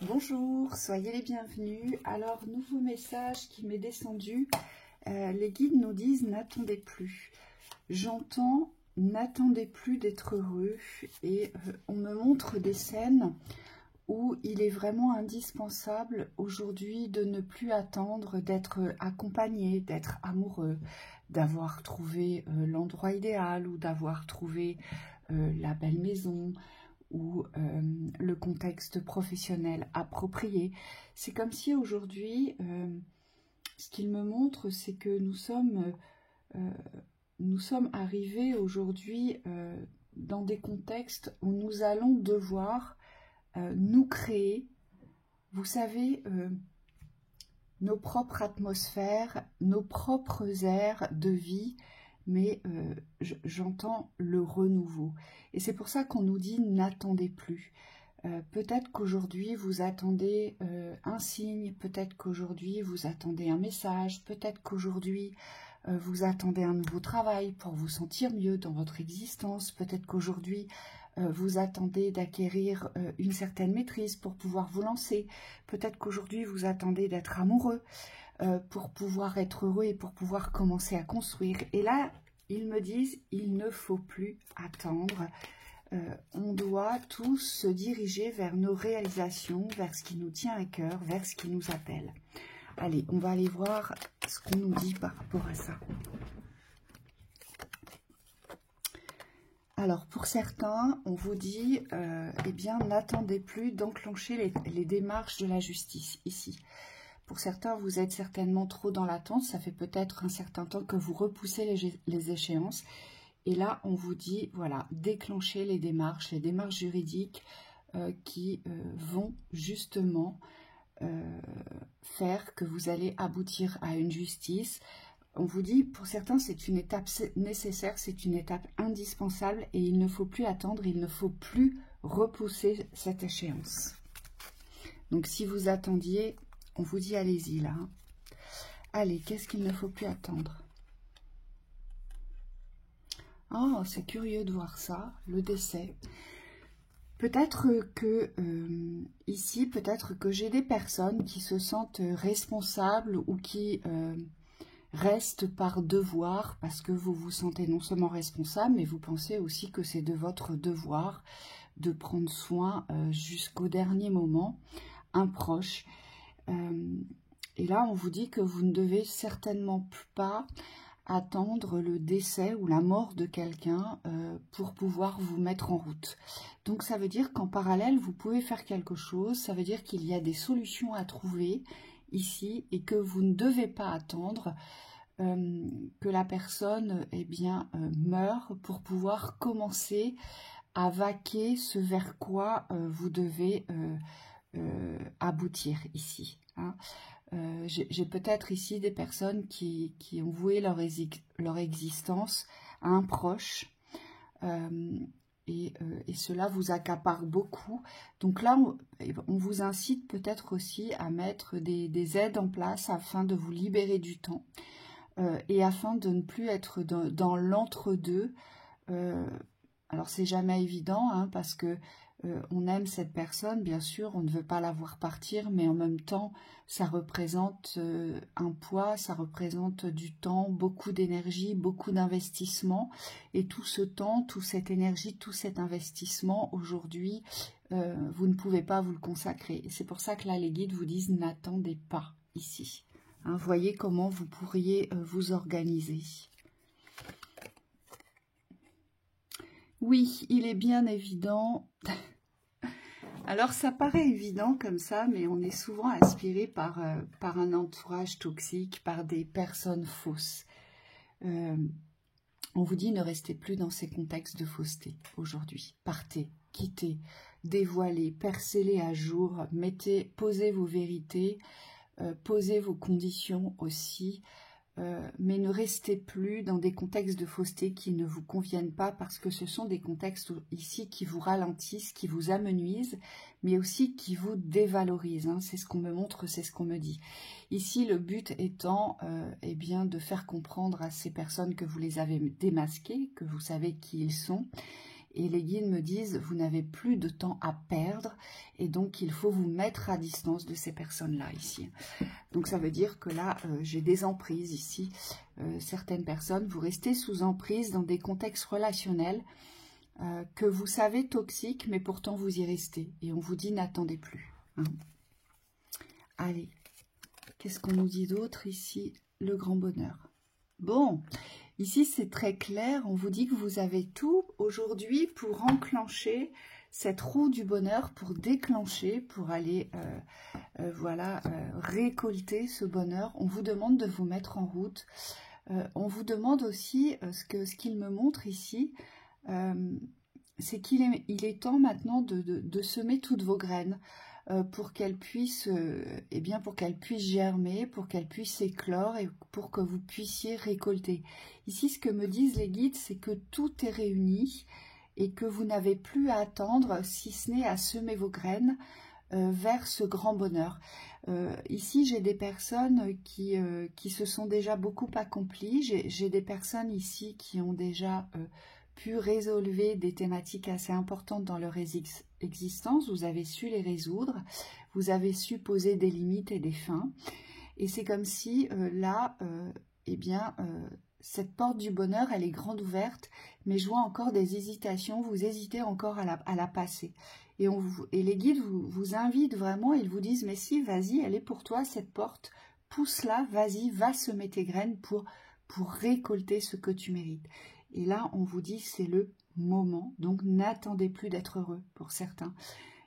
Bonjour, soyez les bienvenus. Alors, nouveau message qui m'est descendu. Les guides nous disent n'attendez plus. J'entends n'attendez plus d'être heureux et on me montre des scènes où il est vraiment indispensable aujourd'hui de ne plus attendre d'être accompagné, d'être amoureux, d'avoir trouvé l'endroit idéal ou d'avoir trouvé la belle maison ou le contexte professionnel approprié. C'est comme si aujourd'hui, ce qu'il me montre, c'est que nous sommes arrivés aujourd'hui dans des contextes où nous allons devoir nous créer, vous savez, nos propres atmosphères, nos propres aires de vie, mais j'entends le renouveau. Et c'est pour ça qu'on nous dit n'attendez plus. Peut-être qu'aujourd'hui vous attendez un signe, peut-être qu'aujourd'hui vous attendez un message, peut-être qu'aujourd'hui vous attendez un nouveau travail pour vous sentir mieux dans votre existence, peut-être qu'aujourd'hui vous attendez d'acquérir une certaine maîtrise pour pouvoir vous lancer, peut-être qu'aujourd'hui vous attendez d'être amoureux pour pouvoir être heureux et pour pouvoir commencer à construire. Et là, ils me disent, il ne faut plus attendre. On doit tous se diriger vers nos réalisations, vers ce qui nous tient à cœur, vers ce qui nous appelle. Allez, on va aller voir ce qu'on nous dit par rapport à ça. Alors, pour certains, on vous dit, eh bien, n'attendez plus d'enclencher les démarches de la justice, ici. Pour certains, vous êtes certainement trop dans l'attente. Ça fait peut-être un certain temps que vous repoussez les échéances. Et là, on vous dit, voilà, déclenchez les démarches juridiques qui vont justement faire que vous allez aboutir à une justice. On vous dit, pour certains, c'est une étape nécessaire, c'est une étape indispensable et il ne faut plus attendre, il ne faut plus repousser cette échéance. Donc, si vous attendiez, on vous dit, allez-y là. Allez, qu'est-ce qu'il ne faut plus attendre? Oh, c'est curieux de voir ça, le décès. Peut-être que ici, peut-être que j'ai des personnes qui se sentent responsables ou qui restent par devoir parce que vous vous sentez non seulement responsable, mais vous pensez aussi que c'est de votre devoir de prendre soin jusqu'au dernier moment, un proche. Et là, on vous dit que vous ne devez certainement pas attendre le décès ou la mort de quelqu'un pour pouvoir vous mettre en route. Donc ça veut dire qu'en parallèle, vous pouvez faire quelque chose, ça veut dire qu'il y a des solutions à trouver ici et que vous ne devez pas attendre que la personne meure pour pouvoir commencer à vaquer ce vers quoi vous devez aboutir ici. Hein. J'ai peut-être ici des personnes qui ont voué leur existence à un proche et cela vous accapare beaucoup. Donc là, on vous incite peut-être aussi à mettre des aides en place afin de vous libérer du temps et afin de ne plus être dans l'entre-deux. Alors c'est jamais évident hein, parce que on aime cette personne, bien sûr, on ne veut pas la voir partir, mais en même temps, ça représente un poids, ça représente du temps, beaucoup d'énergie, beaucoup d'investissement. Et tout ce temps, toute cette énergie, tout cet investissement, aujourd'hui, vous ne pouvez pas vous le consacrer. C'est pour ça que là, les guides vous disent, n'attendez pas ici. Hein, voyez comment vous pourriez vous organiser. Oui, il est bien évident. Alors, ça paraît évident comme ça, mais on est souvent inspiré par un entourage toxique, par des personnes fausses. On vous dit ne restez plus dans ces contextes de fausseté aujourd'hui. Partez, quittez, dévoilez, percez-les à jour, posez vos vérités, posez vos conditions aussi. Mais ne restez plus dans des contextes de fausseté qui ne vous conviennent pas parce que ce sont des contextes ici qui vous ralentissent, qui vous amenuisent, mais aussi qui vous dévalorisent. Hein. C'est ce qu'on me montre, c'est ce qu'on me dit. Ici, le but étant eh bien, de faire comprendre à ces personnes que vous les avez démasquées, que vous savez qui ils sont, Et les guides me disent, vous n'avez plus de temps à perdre et donc il faut vous mettre à distance de ces personnes-là ici. Donc ça veut dire que là, j'ai des emprises ici. Certaines personnes, vous restez sous emprise dans des contextes relationnels que vous savez toxiques, mais pourtant vous y restez. Et on vous dit, n'attendez plus. Hein. Allez, qu'est-ce qu'on nous dit d'autre ici? Le grand bonheur. Bon, ici c'est très clair, on vous dit que vous avez tout aujourd'hui pour enclencher cette roue du bonheur, pour déclencher, pour aller voilà, récolter ce bonheur. On vous demande de vous mettre en route. On vous demande aussi, ce qu'il me montre ici, c'est qu'il est temps maintenant de semer toutes vos graines pour qu'elles puissent, pour qu'elles puissent germer, pour qu'elles puissent éclore et pour que vous puissiez récolter. Ici, ce que me disent les guides, c'est que tout est réuni et que vous n'avez plus à attendre, si ce n'est à semer vos graines vers ce grand bonheur. Ici, j'ai des personnes qui se sont déjà beaucoup accomplies. J'ai des personnes ici qui ont déjà pu résolver des thématiques assez importantes dans leur existence. Vous avez su les résoudre. Vous avez su poser des limites et des fins. Et c'est comme si là, cette porte du bonheur, elle est grande ouverte, mais je vois encore des hésitations. Vous hésitez encore à la passer. Et les guides vous invitent vraiment, ils vous disent, mais si, vas-y, elle est pour toi, cette porte, pousse-la, vas-y, va semer tes graines pour récolter ce que tu mérites. Et là, on vous dit, c'est le moment, donc n'attendez plus d'être heureux pour certains.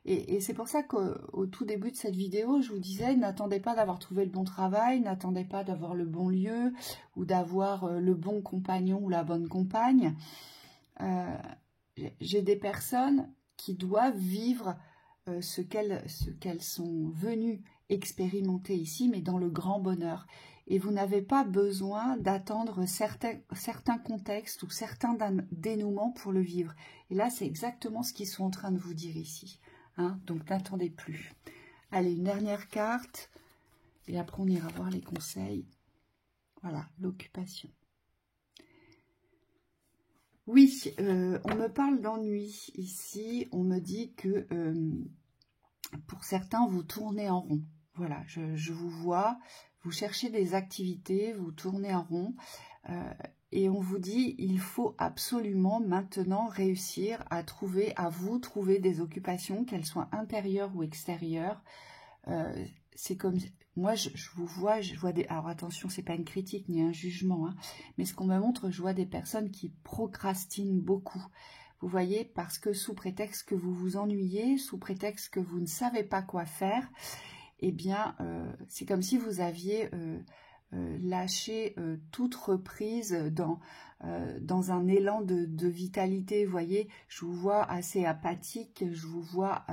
Et c'est pour ça qu'au tout début de cette vidéo, je vous disais, n'attendez pas d'avoir trouvé le bon travail, n'attendez pas d'avoir le bon lieu, ou d'avoir le bon compagnon ou la bonne compagne. J'ai des personnes qui doivent vivre ce qu'elles sont venues expérimenter ici, mais dans le grand bonheur. Et vous n'avez pas besoin d'attendre certains contextes ou certains dénouements pour le vivre. Et là, c'est exactement ce qu'ils sont en train de vous dire ici. Hein, donc, n'attendez plus. Allez, une dernière carte. Et après, on ira voir les conseils. Voilà, l'occupation. Oui, on me parle d'ennui ici. On me dit que pour certains, vous tournez en rond. Voilà, je vous vois. Vous cherchez des activités, vous tournez en rond. Et on vous dit, il faut absolument maintenant réussir à vous trouver des occupations, qu'elles soient intérieures ou extérieures. C'est comme, moi je vous vois, alors attention, c'est pas une critique ni un jugement, hein, mais ce qu'on me montre, je vois des personnes qui procrastinent beaucoup. Vous voyez, parce que sous prétexte que vous vous ennuyez, sous prétexte que vous ne savez pas quoi faire, eh bien, c'est comme si vous aviez lâché toute reprise dans un élan de vitalité. Vous voyez, je vous vois assez apathique, je vous vois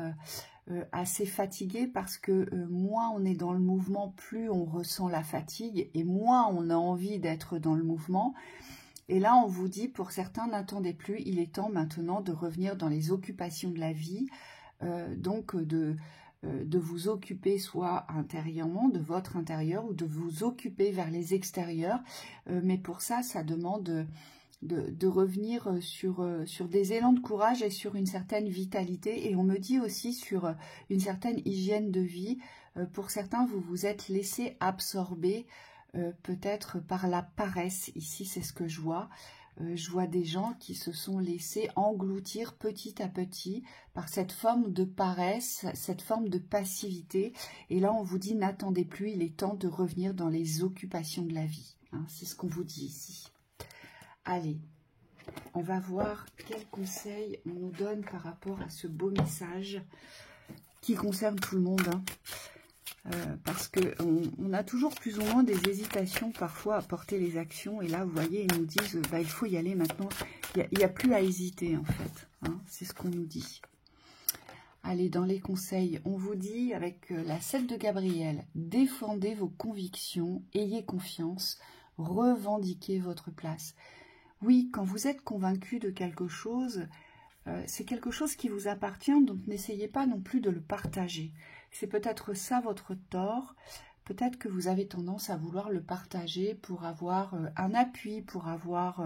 assez fatigué parce que moins on est dans le mouvement, plus on ressent la fatigue et moins on a envie d'être dans le mouvement. Et là, on vous dit, pour certains, n'attendez plus, il est temps maintenant de revenir dans les occupations de la vie, donc de vous occuper soit intérieurement, de votre intérieur, ou de vous occuper vers les extérieurs. Mais pour ça, ça demande de revenir sur des élans de courage et sur une certaine vitalité. Et on me dit aussi sur une certaine hygiène de vie. Pour certains, vous vous êtes laissé absorber peut-être par la paresse. Ici, c'est ce que je vois. Je vois des gens qui se sont laissés engloutir petit à petit par cette forme de paresse, cette forme de passivité. Et là, on vous dit, n'attendez plus, il est temps de revenir dans les occupations de la vie. Hein, c'est ce qu'on vous dit ici. Allez, on va voir quels conseils on nous donne par rapport à ce beau message qui concerne tout le monde. Hein. Parce qu'on a toujours plus ou moins des hésitations parfois à porter les actions. Et là, vous voyez, ils nous disent, il faut y aller maintenant. Il n'y a plus à hésiter, en fait. Hein, c'est ce qu'on nous dit. Allez, dans les conseils, on vous dit, avec la 7 de Gabriel, défendez vos convictions, ayez confiance, revendiquez votre place. Oui, quand vous êtes convaincu de quelque chose, c'est quelque chose qui vous appartient, donc n'essayez pas non plus de le partager. C'est peut-être ça votre tort, peut-être que vous avez tendance à vouloir le partager pour avoir un appui, pour avoir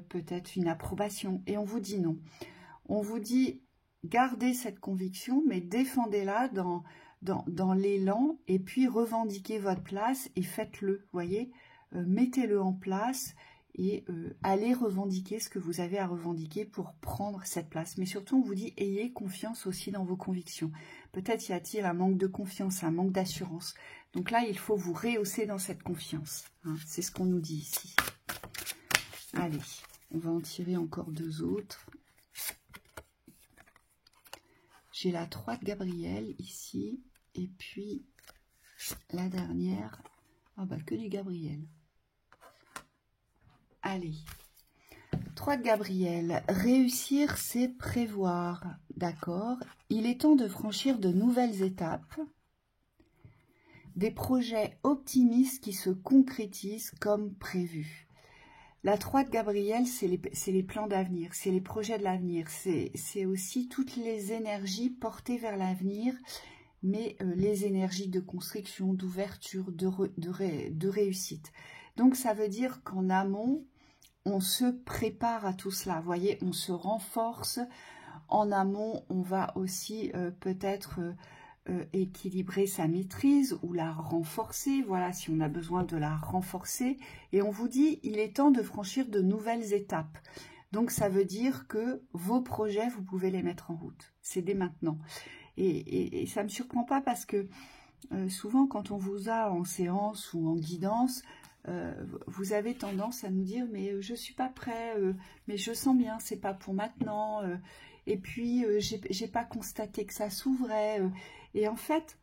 peut-être une approbation. Et on vous dit non. On vous dit, gardez cette conviction, mais défendez-la dans l'élan, et puis revendiquez votre place et faites-le, voyez, mettez-le en place, et allez revendiquer ce que vous avez à revendiquer pour prendre cette place. Mais surtout, on vous dit, ayez confiance aussi dans vos convictions. Peut-être y a-t-il un manque de confiance, un manque d'assurance. Donc là, il faut vous rehausser dans cette confiance. Hein, c'est ce qu'on nous dit ici. Allez, on va en tirer encore 2 autres. J'ai la 3 de Gabriel ici, et puis la dernière, ah bah que du Gabriel. Allez, 3 de Gabriel, réussir c'est prévoir, d'accord. Il est temps de franchir de nouvelles étapes, des projets optimistes qui se concrétisent comme prévu. La 3 de Gabriel, c'est les plans d'avenir, c'est les projets de l'avenir, c'est aussi toutes les énergies portées vers l'avenir, mais les énergies de construction, d'ouverture, de réussite. Donc ça veut dire qu'en amont, on se prépare à tout cela, vous voyez, on se renforce. En amont, on va aussi peut-être équilibrer sa maîtrise ou la renforcer, voilà, si on a besoin de la renforcer. Et on vous dit, il est temps de franchir de nouvelles étapes. Donc ça veut dire que vos projets, vous pouvez les mettre en route. C'est dès maintenant. Et ça ne me surprend pas parce que souvent, quand on vous a en séance ou en guidance, vous avez tendance à nous dire mais je suis pas prêt, mais je sens bien, c'est pas pour maintenant, et puis j'ai pas constaté que ça s'ouvrait, et en fait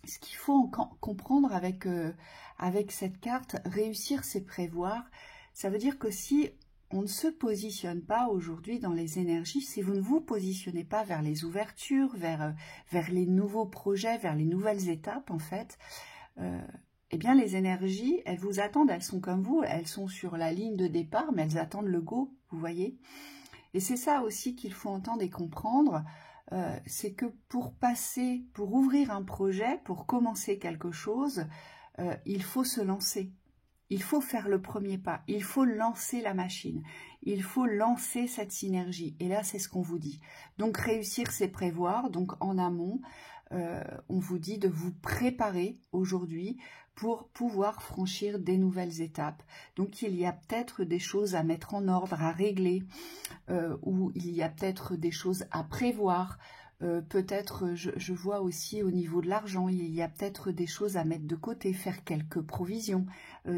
ce qu'il faut comprendre avec cette carte, réussir c'est prévoir, ça veut dire que si on ne se positionne pas aujourd'hui dans les énergies, si vous ne vous positionnez pas vers les ouvertures, vers les nouveaux projets, vers les nouvelles étapes en fait, eh bien, les énergies, elles vous attendent, elles sont comme vous, elles sont sur la ligne de départ, mais elles attendent le go, vous voyez. Et c'est ça aussi qu'il faut entendre et comprendre, c'est que pour ouvrir un projet, pour commencer quelque chose, il faut se lancer. Il faut faire le premier pas, il faut lancer la machine, il faut lancer cette synergie. Et là, c'est ce qu'on vous dit. Donc, réussir, c'est prévoir. Donc, en amont, on vous dit de vous préparer aujourd'hui pour pouvoir franchir des nouvelles étapes. Donc, il y a peut-être des choses à mettre en ordre, à régler, ou il y a peut-être des choses à prévoir. Peut-être, je vois aussi au niveau de l'argent, il y a peut-être des choses à mettre de côté, faire quelques provisions.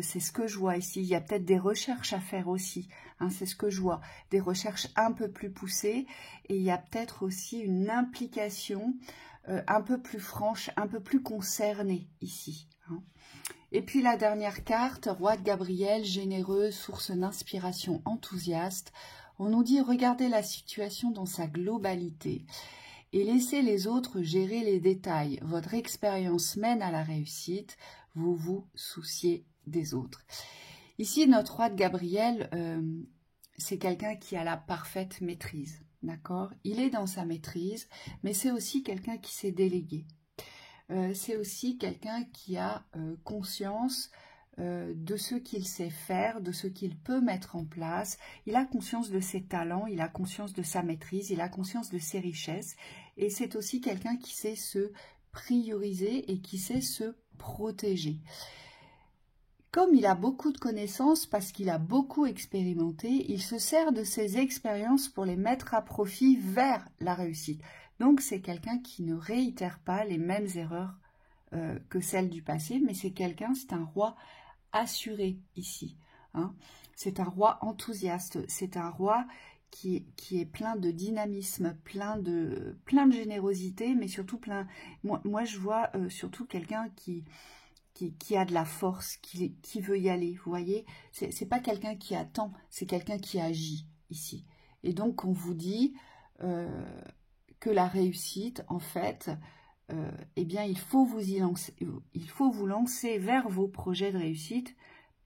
C'est ce que je vois ici. Il y a peut-être des recherches à faire aussi. Hein, c'est ce que je vois. Des recherches un peu plus poussées. Et il y a peut-être aussi une implication un peu plus franche, un peu plus concernée ici. Hein. Et puis la dernière carte, Roi de Gabriel, généreux, source d'inspiration, enthousiaste. On nous dit, regardez la situation dans sa globalité et laissez les autres gérer les détails. Votre expérience mène à la réussite, vous vous souciez des autres. Ici, notre Roi de Gabriel, c'est quelqu'un qui a la parfaite maîtrise, d'accord? Il est dans sa maîtrise, mais c'est aussi quelqu'un qui s'est délégué. C'est aussi quelqu'un qui a conscience de ce qu'il sait faire, de ce qu'il peut mettre en place. Il a conscience de ses talents, il a conscience de sa maîtrise, il a conscience de ses richesses. Et c'est aussi quelqu'un qui sait se prioriser et qui sait se protéger. Comme il a beaucoup de connaissances, parce qu'il a beaucoup expérimenté, il se sert de ses expériences pour les mettre à profit vers la réussite. Donc c'est quelqu'un qui ne réitère pas les mêmes erreurs que celles du passé, mais c'est un roi assuré ici. Hein. C'est un roi enthousiaste, c'est un roi qui est plein de dynamisme, plein de générosité, mais surtout moi je vois surtout quelqu'un qui a de la force, qui veut y aller, vous voyez. C'est pas quelqu'un qui attend, c'est quelqu'un qui agit ici. Et donc on vous dit que la réussite, en fait, eh bien, il faut vous lancer vers vos projets de réussite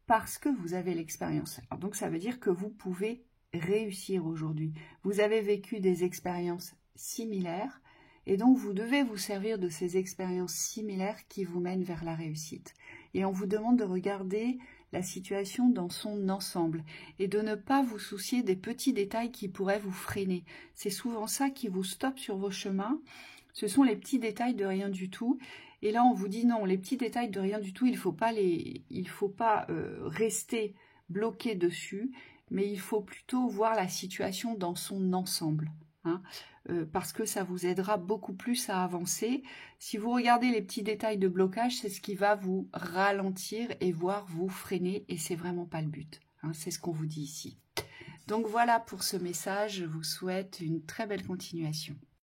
parce que vous avez l'expérience. Donc, ça veut dire que vous pouvez réussir aujourd'hui. Vous avez vécu des expériences similaires et donc vous devez vous servir de ces expériences similaires qui vous mènent vers la réussite. Et on vous demande de regarder la situation dans son ensemble et de ne pas vous soucier des petits détails qui pourraient vous freiner. C'est souvent ça qui vous stoppe sur vos chemins. Ce sont les petits détails de rien du tout. Et là, on vous dit non, les petits détails de rien du tout, il ne faut pas rester bloqué dessus, mais il faut plutôt voir la situation dans son ensemble. Hein, parce que ça vous aidera beaucoup plus à avancer. Si vous regardez les petits détails de blocage, c'est ce qui va vous ralentir et voire vous freiner, et c'est vraiment pas le but. Hein, c'est ce qu'on vous dit ici. Donc voilà pour ce message, je vous souhaite une très belle continuation.